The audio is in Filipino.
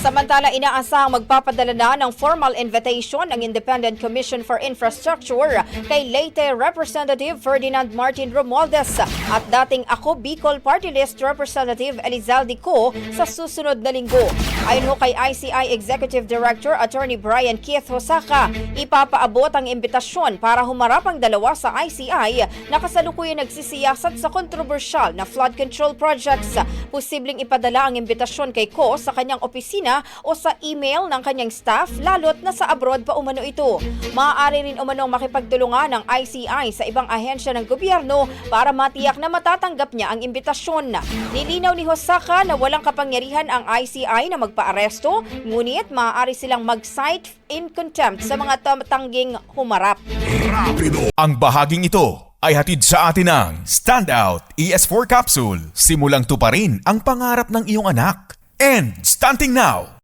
Samantala, inaasahang magpapadala na ng formal invitation ng Independent Commission for Infrastructure kay Leyte Representative Ferdinand Martin Romualdez at dating Ako Bicol Party List Representative Elizalde Co sa susunod na linggo. Ayon ho kay ICI Executive Director Attorney Brian Keith Hosaka, ipapaabot ang imbitasyon para humarap ang dalawa sa ICI na kasalukuyan nagsisiyasat sa kontrobersyal na flood control projects. Posibleng ipadala ang imbitasyon kay Co sa kanyang opisina o sa email ng kanyang staff lalo't na sa abroad pa umano ito. Maaari rin umanong makipagtulungan ng ICI sa ibang ahensya ng gobyerno para matiyak na matatanggap niya ang imbitasyon. Nilinaw ni Hosaka na walang kapangyarihan ang ICI na magpaaresto, ngunit maaari silang mag-cite in contempt sa mga tangging humarap. Ang bahaging ito ay hatid sa atin ng Standout ES4 Capsule. Simulang tuparin ang pangarap ng iyong anak. And stunting now,